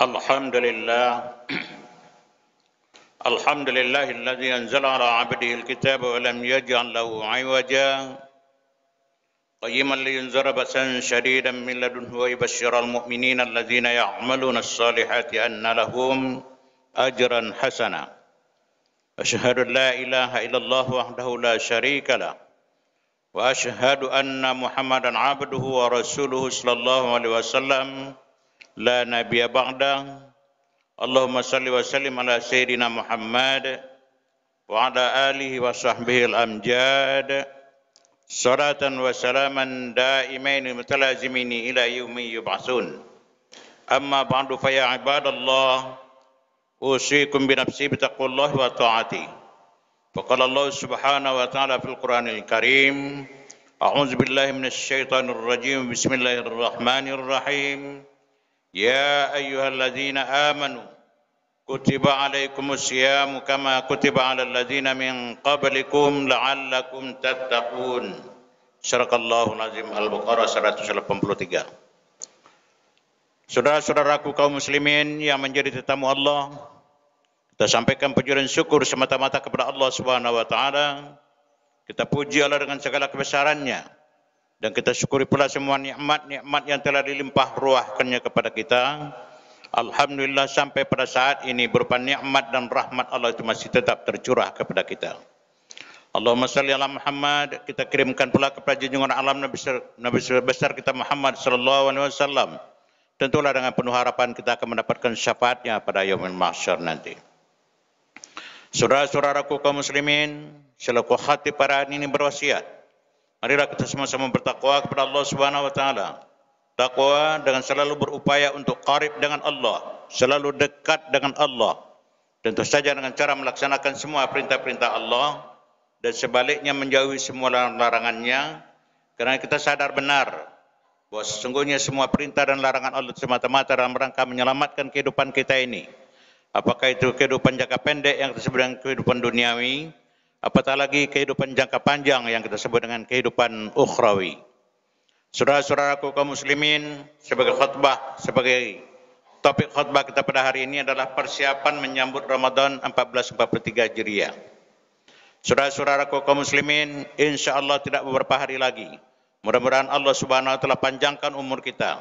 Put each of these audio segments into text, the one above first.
الحمد لله الحمد لله الذي أنزل على عبده الكتاب ولم يجعل له عوجا قيما لينذر بأسا شديدا من لدنه ويبشر المؤمنين الذين يعملون الصالحات أن لهم أجرا حسنا أشهد أن لا إله إلا الله وحده لا شريك له وأشهد أن محمدا عبده ورسوله صلى الله عليه وسلم لا نبي بعده اللهم صل وسلم على سيدنا محمد وعلى آله وصحبه الأمجاد صلاة وسلاما دائمين متلازمين إلى يوم يبعثون أما بعد فيا عباد الله أوصيكم بنفسي بتقوى الله وطاعته فقال الله سبحانه وتعالى في القرآن الكريم أعوذ بالله من الشيطان الرجيم بسم الله الرحمن الرحيم يا أيها الذين آمنوا كتب عليكم الصيام كما كتب على الذين من قبلكم لعلكم تتقون صدق الله العظيم Al-Baqarah 183. Saudara-saudaraku kaum muslimin yang menjadi tetamu Allah, kita sampaikan pujian syukur semata-mata kepada Allah Subhanahu wa taala. Kita puji Allah dengan segala kebesarannya dan kita syukuri pula semua nikmat-nikmat yang telah dilimpah ruahkannya kepada kita. Alhamdulillah sampai pada saat ini berupa nikmat dan rahmat Allah itu masih tetap tercurah kepada kita. Allahumma salli ala Muhammad. Kita kirimkan pula kepada junjungan alam Nabi besar kita Muhammad sallallahu alaihi wasallam. Tentulah dengan penuh harapan kita akan mendapatkan syafaatnya pada yaumul mahsyar nanti. Saudara-saudaraku kaum muslimin, selaku khatib pada hari ini berwasiat, marilah kita sama-sama bertakwa kepada Allah Subhanahu wa taala. Takwa dengan selalu berupaya untuk qarib dengan Allah, selalu dekat dengan Allah. Tentu saja dengan cara melaksanakan semua perintah-perintah Allah dan sebaliknya menjauhi semua larangannya, kerana kita sadar benar bahawa sesungguhnya semua perintah dan larangan Allah semata-mata dalam rangka menyelamatkan kehidupan kita ini. Apakah itu kehidupan jangka pendek yang kita sebut dengan kehidupan duniawi, apatah lagi kehidupan jangka panjang yang kita sebut dengan kehidupan ukhrawi. Saudara-saudaraku kaum muslimin, sebagai topik khutbah kita pada hari ini adalah persiapan menyambut Ramadan 1443 Hijriah. Saudara-saudaraku kaum muslimin, insya-Allah tidak beberapa hari lagi, mudah-mudahan Allah Subhanahu wa taala panjangkan umur kita.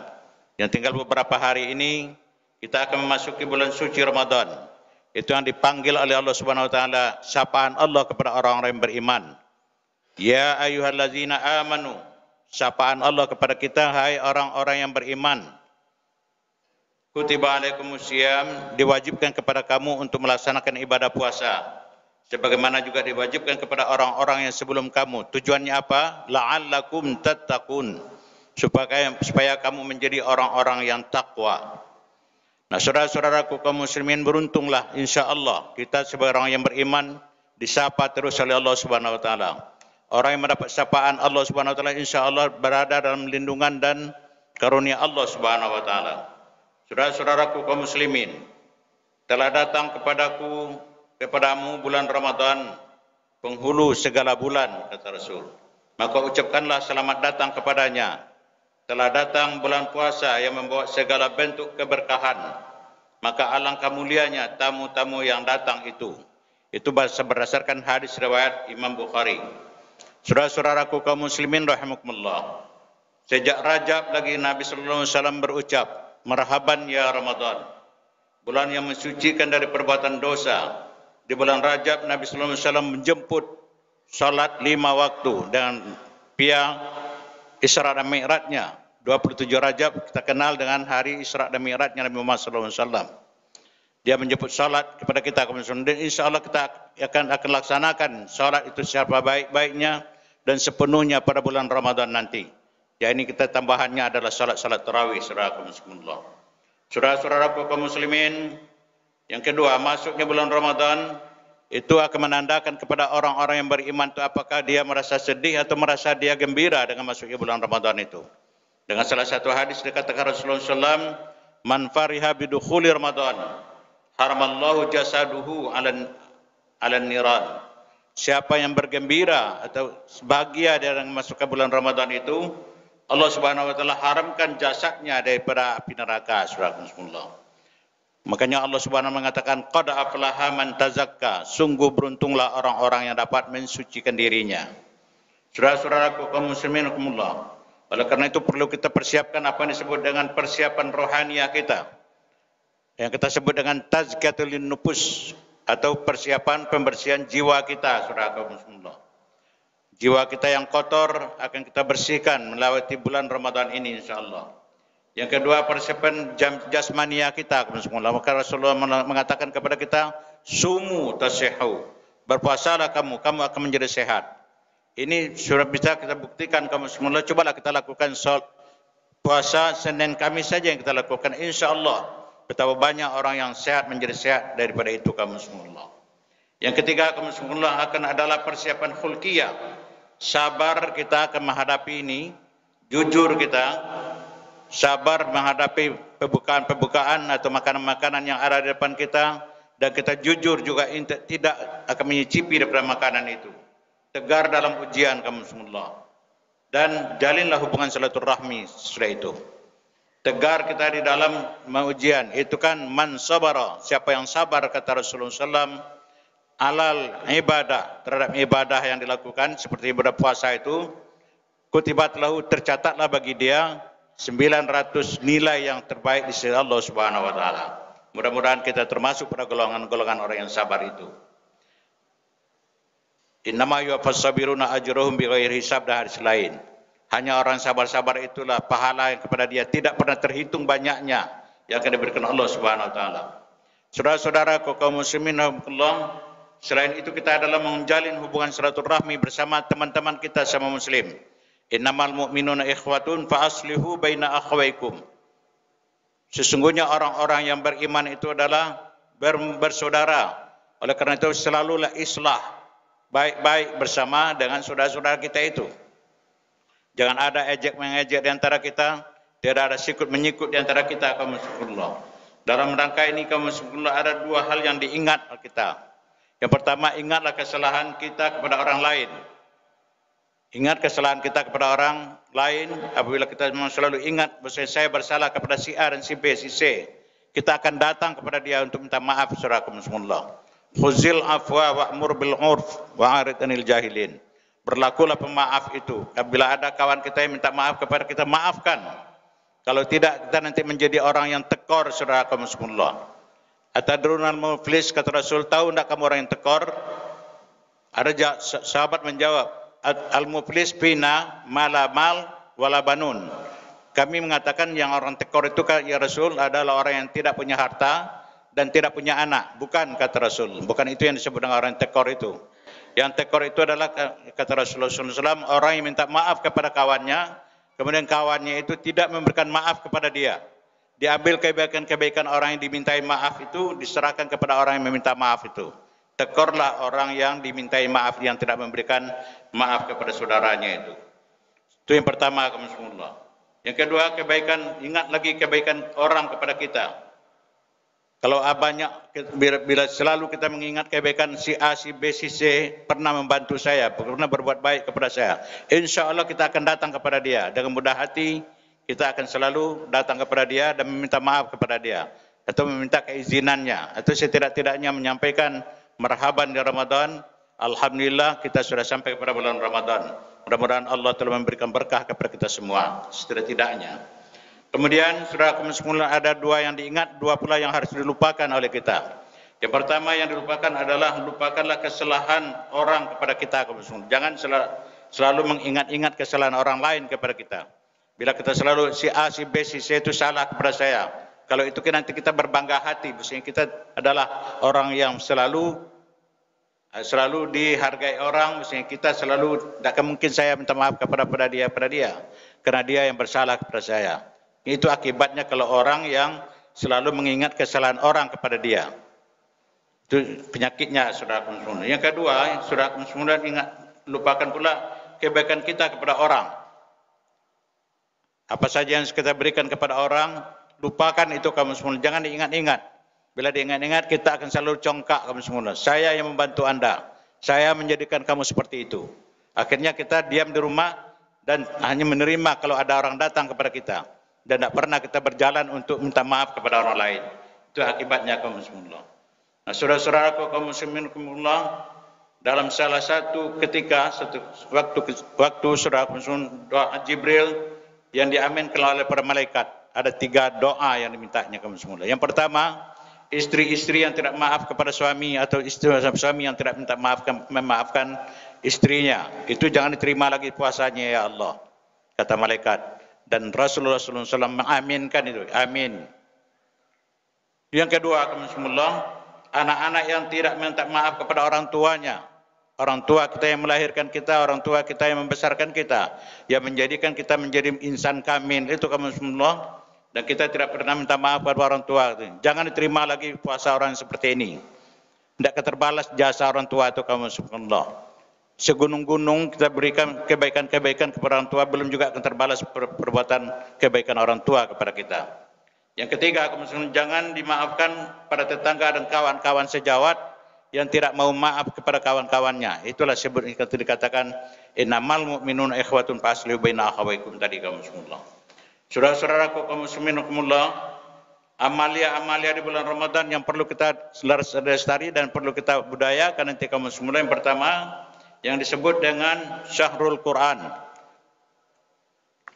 Yang tinggal beberapa hari ini kita akan memasuki bulan suci Ramadan. Itu yang dipanggil oleh Allah Subhanahu wa taala, sapaan Allah kepada orang-orang yang beriman. Ya ayyuhallazina amanu. Sapaan Allah kepada kita, hai orang-orang yang beriman. Kutiba alaikumusiyam, diwajibkan kepada kamu untuk melaksanakan ibadah puasa. Sebagaimana juga diwajibkan kepada orang-orang yang sebelum kamu. Tujuannya apa? La'allakum tattaqun. Supaya kamu menjadi orang-orang yang takwa. Nah, saudara-saudaraku kaum muslimin, beruntunglah insya-Allah kita sebagai orang yang beriman disapa terus oleh Allah Subhanahu wa taala. Orang yang mendapat sapaan Allah Subhanahu wa taala insya-Allah berada dalam lindungan dan karunia Allah Subhanahu wa taala. Saudara-saudaraku kaum muslimin, telah datang kepadamu bulan Ramadan, penghulu segala bulan, kata Rasul. Maka ucapkanlah selamat datang kepadanya. Telah datang bulan puasa yang membawa segala bentuk keberkahan. Maka alangkah mulianya tamu-tamu yang datang itu. Itu berdasarkan hadis riwayat Imam Bukhari. Saudara-saudaraku kaum muslimin rahimakumullah. Sejak Rajab lagi Nabi sallallahu alaihi wasallam berucap, "Marhaban ya Ramadan." Bulan yang mensucikan dari perbuatan dosa. Di bulan Rajab Nabi sallallahu alaihi wasallam menjemput salat 5 waktu dengan pia Isra dan Mi'rajnya. 27 Rajab kita kenal dengan hari Isra dan Mi'rajnya Nabi Muhammad sallallahu alaihi wasallam. Dia menjemput salat kepada kita dan insya-Allah kita akan laksanakan salat itu secara baik-baiknya dan sepenuhnya pada bulan Ramadan nanti. Ya, ini kita tambahannya adalah salat-salat tarawih, saudara-saudara. Saudara-saudaraku kaum muslimin, yang kedua, masuknya bulan Ramadan itu akan menandakan kepada orang-orang yang beriman itu apakah dia merasa sedih atau merasa dia gembira dengan masuknya bulan Ramadan itu. Dengan salah satu hadis dikatakan Rasulullah SAW, "Man fariha bidukhuli Ramadan, haramallahu jasaduhu alan niran." Siapa yang bergembira atau bahagia dengan masuknya bulan Ramadan itu, Allah Subhanahu wa taala haramkan jasadnya daripada api neraka. Subhanallah. Makanya Allah Subhanahu mengatakan qad aflaha man tazakka, sungguh beruntunglah orang-orang yang dapat mensucikan dirinya. Saudara-saudaraku kaum muslimin rahimakumullah. Oleh karena itu perlu kita persiapkan apa yang disebut dengan persiapan rohaniah kita. Yang kita sebut dengan tazkiyatul nufus atau persiapan pembersihan jiwa kita, saudara kaum muslimin. Jiwa kita yang kotor akan kita bersihkan melewati bulan Ramadan ini insyaallah. Yang kedua persiapan jasmania kita, kaum muslimin. Maka Rasulullah mengatakan kepada kita, sumu tasihhu. Berpuasalah kamu akan menjadi sehat. Ini sudah bisa kita buktikan kamu semula. Cobalah kita lakukan puasa Senin Kamis saja yang kita lakukan. InsyaAllah betapa banyak orang yang sehat menjadi sehat daripada itu kamu semula. Yang ketiga kamu semula akan adalah persiapan khulqiyah. Sabar kita akan menghadapi ini. Jujur kita. Sabar menghadapi pembukaan atau makanan-makanan yang ada di depan kita. Dan kita jujur juga tidak akan menyicipi daripada makanan itu. Tegar dalam ujian kamu semua. Dan jalinlah hubungan silaturahmi setelah itu. Tegar kita di dalam ujian. Itu kan man sabara. Siapa yang sabar kata Rasulullah SAW. Alal ibadah. Terhadap ibadah yang dilakukan. Seperti ibadah puasa itu. Kutibat lahu tercatatlah bagi dia 900 nilai yang terbaik di sisi Allah Subhanahu Wa Taala. Mudah-mudahan kita termasuk pada golongan-golongan orang yang sabar itu. Innama yuwaffas sabiruna ajruhum bighairi hisab dan hadis lain. Hanya orang sabar-sabar itulah pahala yang kepada dia tidak pernah terhitung banyaknya yang akan diberikan Allah Subhanahu Wa Taala. Saudara-saudara kaum muslimin rahimakumullah, selain itu kita adalah menjalin hubungan silaturahmi bersama teman-teman kita sama muslim. Innamal mu'minuna ikhwatun fa aslihu baina akhwaikum. Sesungguhnya orang-orang yang beriman itu adalah bersaudara. Oleh karena itu selalulah islah. Baik-baik bersama dengan saudara-saudara kita itu. Jangan ada ejek-mengejek di antara kita. Tidak ada sikut-menyikut di antara kita kaum muslimin. Dalam rangka ini kaum muslimin ada dua hal yang diingat kita. Yang pertama, ingatlah kesalahan kita kepada orang lain. Ingat kesalahan kita kepada orang lain. Apabila kita memang selalu ingat bahwa saya bersalah kepada si A dan si B, si C, kita akan datang kepada dia untuk minta maaf saudara kaum muslimin. Khuzil afwa wa'mur bil 'urf wa'arid 'anil jahilin. Berlakulah pemaaf itu. Apabila ada kawan kita yang minta maaf kepada kita, maafkan. Kalau tidak, kita nanti menjadi orang yang tekor saudara kaum muslimin. Atadrunal muflis kata Rasul, tahu tidak kamu orang yang tekor? Ada sahabat menjawab, al-muflis bina mala mal wala banun. Kami mengatakan yang orang tekor itu ya Rasul adalah orang yang tidak punya harta dan tidak punya anak. Bukan kata Rasul. Bukan itu yang disebut dengan orang tekor itu. Yang tekor itu adalah kata Rasulullah SAW orang yang minta maaf kepada kawannya. Kemudian kawannya itu tidak memberikan maaf kepada dia. Diambil kebaikan-kebaikan orang yang dimintai maaf itu diserahkan kepada orang yang meminta maaf itu. Tekorlah orang yang dimintai maaf yang tidak memberikan maaf kepada saudaranya itu. Itu yang pertama kaum muslimin. Yang kedua kebaikan, ingat lagi kebaikan orang kepada kita. Kalau banyak, bila selalu kita mengingat kebaikan si A, si B, si C pernah membantu saya, pernah berbuat baik kepada saya, insya Allah kita akan datang kepada dia dengan mudah hati. Kita akan selalu datang kepada dia dan meminta maaf kepada dia atau meminta keizinannya atau setidak-tidaknya menyampaikan marhaban di Ramadan. Alhamdulillah kita sudah sampai kepada bulan Ramadan. Mudah-mudahan Allah telah memberikan berkah kepada kita semua setidak-tidaknya. Kemudian saudara kaum muslimin ada dua yang diingat, dua pula yang harus dilupakan oleh kita. Yang pertama yang dilupakan adalah lupakanlah kesalahan orang kepada kita kaum muslimin. Jangan selalu mengingat-ingat kesalahan orang lain kepada kita. Bila kita selalu si A, si B, si C itu salah kepada saya. Kalau itu nanti kita berbangga hati, maksudnya kita adalah orang yang selalu dihargai orang, maksudnya kita selalu tidak mungkin saya minta maaf kepada dia karena dia yang bersalah kepada saya. Itu akibatnya kalau orang yang selalu mengingat kesalahan orang kepada dia. Itu penyakitnya saudara muslimin. Yang kedua, saudara muslimin ingat lupakan pula kebaikan kita kepada orang. Apa saja yang kita berikan kepada orang, lupakan itu kamu semua. Jangan diingat-ingat. Bila diingat-ingat, kita akan selalu congkak kamu semua. Saya yang membantu Anda. Saya menjadikan kamu seperti itu. Akhirnya kita diam di rumah dan hanya menerima kalau ada orang datang kepada kita. Dan tidak pernah kita berjalan untuk minta maaf kepada orang lain. Itu akibatnya kaum muslimin. Nah, saudara-saudaraku kaum muslimin kumullah, dalam salah satu ketika waktu saudara muslimin doa Jibril yang diaminkan oleh para malaikat, ada 3 doa yang dimintanya kaum muslimin. Yang pertama, istri-istri yang tidak maaf kepada suami atau istri suami yang tidak minta memaafkan istrinya, itu jangan diterima lagi puasanya ya Allah, kata malaikat. Dan Rasulullah SAW mengaminkan itu, amin. Yang kedua, alhamdulillah, anak-anak yang tidak minta maaf kepada orang tuanya, orang tua kita yang melahirkan kita, orang tua kita yang membesarkan kita, yang menjadikan kita menjadi insan kamil, itu alhamdulillah. Dan kita tidak pernah minta maaf kepada orang tua. Jangan diterima lagi puasa orang seperti ini. Tidak terbalas jasa orang tua itu kamu subhanallah. Segunung-gunung kita berikan kebaikan-kebaikan kepada orang tua, belum juga akan terbalas perbuatan kebaikan orang tua kepada kita. Yang ketiga, jangan dimaafkan pada tetangga dan kawan-kawan sejawat yang tidak mau maaf kepada kawan-kawannya. Itulah sebut dikatakan innamal mu'minuna ikhwatun faslihu baina akhawaykum tadi kaum muslimin. Saudara-saudaraku kaum muslimin rahimakumullah, amalia-amalia di bulan Ramadan yang perlu kita lestari dan perlu kita budayakan nanti kaum muslimin. Yang pertama, yang disebut dengan Syahrul Quran.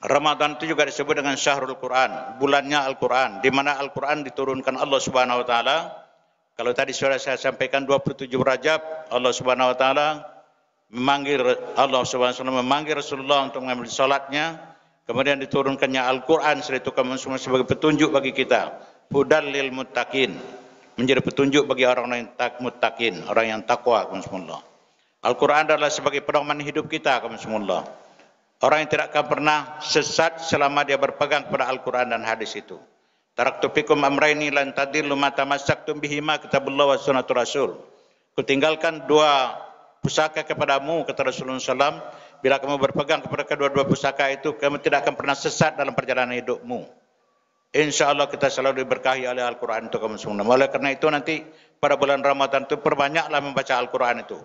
Ramadan itu juga disebut dengan Syahrul Quran, bulannya Al-Quran, di mana Al-Quran diturunkan Allah Subhanahu wa taala. Kalau tadi sudah saya sampaikan 27 Rajab, Allah Subhanahu wa taala memanggil Rasulullah untuk mengambil salatnya, kemudian diturunkannya Al-Quran sebagai petunjuk bagi kita, hudal lil muttaqin, menjadi petunjuk bagi orang yang muttaqin, orang yang takwa. Al-Quran adalah sebagai pedoman hidup kita, kaumullah. Orang yang tidak akan pernah sesat selama dia berpegang kepada Al-Quran dan hadis itu. Taraktu fikum amraini lan tadillu ma tamassaktum bihima kitabullah wa sunnatur rasul. Kutinggalkan 2 pusaka kepadamu, kata Rasulullah SAW. Bila kamu berpegang kepada kedua-dua pusaka itu, kamu tidak akan pernah sesat dalam perjalanan hidupmu. InsyaAllah kita selalu diberkahi oleh Al-Quran itu, kaumullah. Oleh karena itu nanti pada bulan Ramadan itu perbanyaklah membaca Al-Quran itu.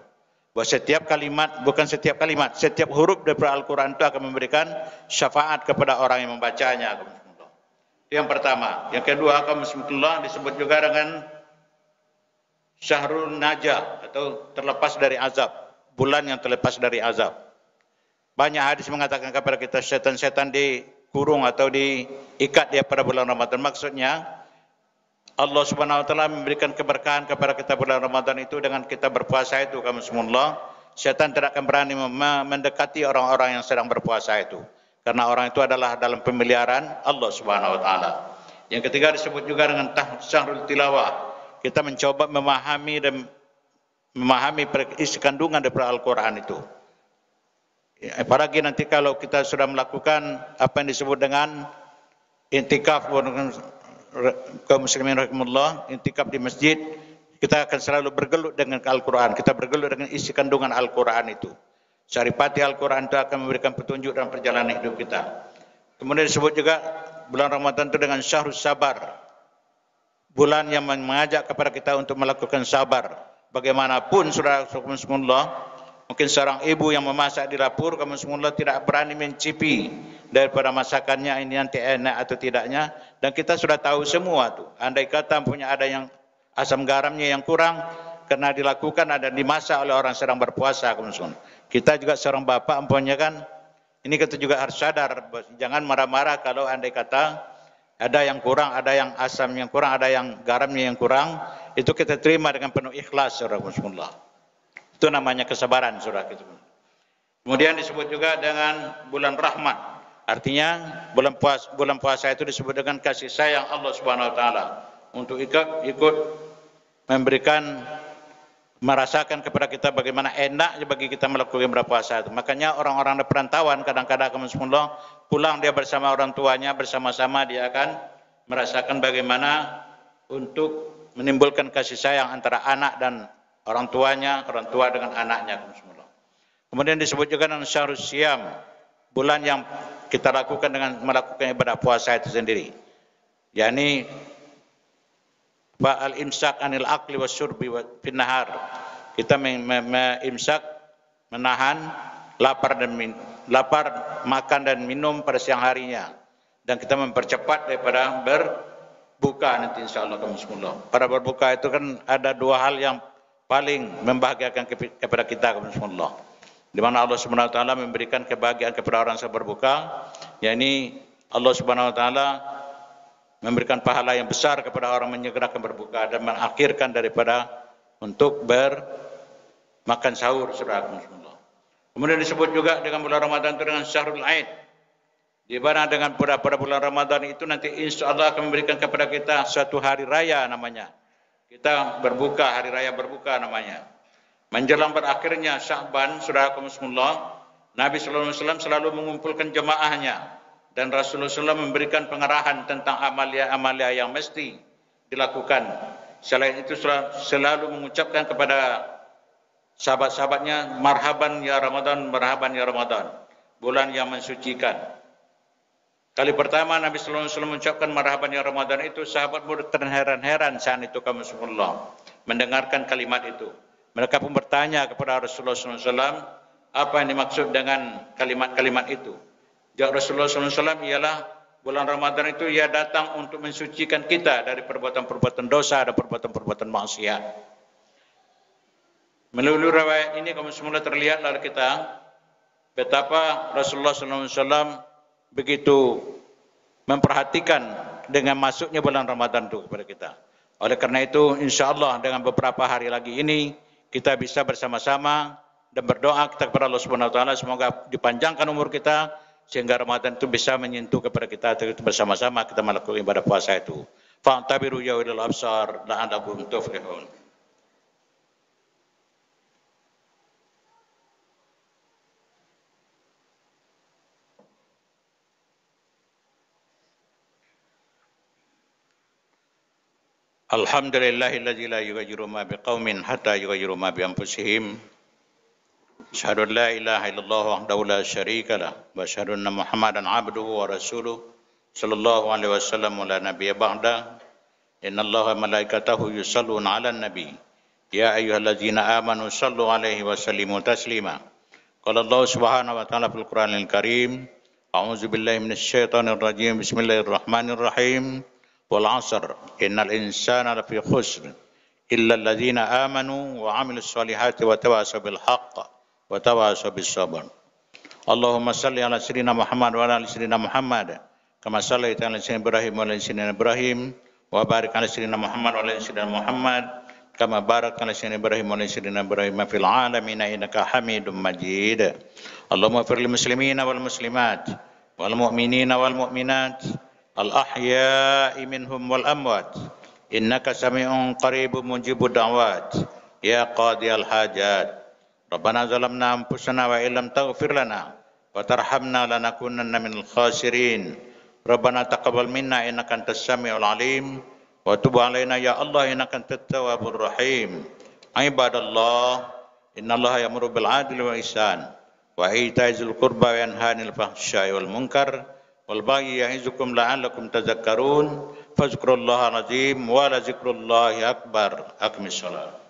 Bahwa setiap kalimat, bukan setiap kalimat, setiap huruf dari Al-Quran itu akan memberikan syafaat kepada orang yang membacanya. Itu yang pertama. Yang kedua, alhamdulillah, disebut juga dengan Syahrul Najah atau terlepas dari azab, bulan yang terlepas dari azab. Banyak hadis mengatakan kepada kita setan-setan dikurung atau diikat dia pada bulan Ramadan. Maksudnya Allah Subhanahu wa taala memberikan keberkahan kepada kita bulan Ramadan itu dengan kita berpuasa itu, kaum muslimin. Syaitan tidak akan berani mendekati orang-orang yang sedang berpuasa itu, karena orang itu adalah dalam pemeliharaan Allah Subhanahu wa taala. Yang ketiga disebut juga dengan Syahrul Tilawah. Kita mencoba memahami isi kandungan daripada Al-Quran itu. Apalagi nanti kalau kita sudah melakukan apa yang disebut dengan intikaf, kaum muslimin rahimahullah, intikaf di masjid, kita akan selalu bergelut dengan Al-Quran. Kita bergelut dengan isi kandungan Al-Quran itu. Saripati Al-Quran itu akan memberikan petunjuk dalam perjalanan hidup kita. Kemudian disebut juga bulan Ramadan itu dengan Syahrul Sabar, bulan yang mengajak kepada kita untuk melakukan sabar. Bagaimanapun saudara-saudara, mungkin seorang ibu yang memasak di dapur, kamu semula tidak berani mencicipi daripada masakannya ini nanti enak atau tidaknya. Dan kita sudah tahu semua tuh. Andai kata punya ada yang asam garamnya yang kurang, karena dilakukan ada dimasak oleh orang sedang berpuasa. Kita juga seorang bapak empunya kan, ini kita juga harus sadar, jangan marah-marah kalau andai kata ada yang kurang, ada yang asam yang kurang, ada yang garamnya yang kurang, itu kita terima dengan penuh ikhlas, saudara-saudara. Itu namanya kesabaran, saudara. Kemudian disebut juga dengan bulan rahmat. Artinya bulan puasa itu disebut dengan kasih sayang Allah Subhanahu wa taala untuk ikut memberikan, merasakan kepada kita bagaimana enaknya bagi kita melakukan berpuasa itu. Makanya orang-orang di perantauan kadang-kadang pulang dia bersama orang tuanya, bersama-sama dia akan merasakan bagaimana untuk menimbulkan kasih sayang antara anak dan orang tuanya, orang tua dengan anaknya. Kemudian disebut juga dengan Syahrul Siyam, bulan yang kita lakukan dengan melakukan ibadah puasa itu sendiri. yakni al-imsak anil akli wasyurbi fin nahar. Kita imsak, menahan lapar makan dan minum pada siang harinya, dan kita mempercepat daripada buka nanti insyaallah kaum muslimin. Pada berbuka itu kan ada dua hal yang paling membahagiakan kepada kita kaum muslimin. Di mana Allah Subhanahu wa taala memberikan kebahagiaan kepada orang yang berbuka, yakni Allah Subhanahu wa taala memberikan pahala yang besar kepada orang menyegerakan berbuka dan mengakhirkan daripada untuk bermakan sahur saudara muslimin. Kemudian disebut juga dengan bulan Ramadan itu dengan Syahrul Aid. Di mana dengan pada bulan Ramadan itu nanti insya Allah akan memberikan kepada kita suatu hari raya namanya. Kita berbuka, hari raya berbuka namanya. Menjelang berakhirnya Sya'ban, saudara kaum muslimin, Nabi sallallahu alaihi wasallam selalu mengumpulkan jemaahnya dan Rasulullah SAW memberikan pengarahan tentang amalia-amalia yang mesti dilakukan. Selain itu selalu mengucapkan kepada sahabat-sahabatnya, marhaban ya Ramadan, marhaban ya Ramadan, bulan yang mensucikan. Kali pertama Nabi sallallahu alaihi wasallam mengucapkan marhaban ya Ramadan itu, sahabat murid terheran-heran saat itu kaum muslimin mendengarkan kalimat itu. Mereka pun bertanya kepada Rasulullah SAW, apa yang dimaksud dengan kalimat-kalimat itu? Jawab Rasulullah SAW, ialah bulan Ramadan itu ia datang untuk mensucikan kita dari perbuatan-perbuatan dosa dan perbuatan-perbuatan maksiat. Melalui riwayat ini kaum semula terlihat dari kita betapa Rasulullah SAW begitu memperhatikan dengan masuknya bulan Ramadan itu kepada kita. Oleh karena itu, insya Allah dengan beberapa hari lagi ini kita bisa bersama-sama dan berdoa kita kepada Allah Subhanahu wa taala semoga dipanjangkan umur kita sehingga Ramadan itu bisa menyentuh kepada kita bersama-sama kita melakukan ibadah puasa itu. Fa'tabiru ya ulil absar la'allakum tuflihun. Alhamdulillahilladzi la yughayyiru ma biqaumin hatta yughayyiru ma bi anfusihim. Asyhadu an la ilaha illallah wahdahu la syarika lah wa asyhadu anna Muhammadan abduhu wa rasuluh sallallahu alaihi wasallam wa la nabiyya ba'da. Innallaha wa malaikatahu yusholluna 'alan nabi. Ya ayyuhalladzina amanu shallu 'alaihi wa sallimu taslima. Qala Allah Subhanahu wa ta'ala fil Qur'anil Karim, a'udzu billahi minasy syaithanir rajim. Bismillahirrahmanirrahim. Wal 'asr innal insana lafi khusr illa alladzina amanu wa 'amilus solihati wa tawasaw bil haqq wa tawasaw bis sabr. Allahumma salli ala sayyidina Muhammad wa ala ali sayyidina Muhammad kama shallaita ala sayyidina Ibrahim wa ala ali sayyidina Ibrahim wa barik ala sayyidina Muhammad wa ala ali sayyidina Muhammad kama barakta ala sayyidina Ibrahim wa ala ali sayyidina Ibrahim fil alamin innaka Hamidum Majid. Allahumma fir lil muslimina wal muslimat wal mu'minina wal mu'minat al-ahya'i minhum wal amwat innaka sami'un qaribun mujibud da'wat ya qadiyal hajat. Rabbana zalamna anfusana wa illam taghfir lana wa tarhamna lanakunanna minal khasirin. Rabbana taqabbal minna innaka antas samiul alim wa tub alaina ya Allah innaka antat tawwabur rahim. Ibadallah, innallaha ya'muru bil 'adli wal ihsan wa ita'i dzil qurba wa yanha 'anil fahsya'i wal munkar wal baghi ya'izukum la'allakum tadhakkarun. Fazkurullahal azim wa la zikrullahi akbar. Aqimis shalah.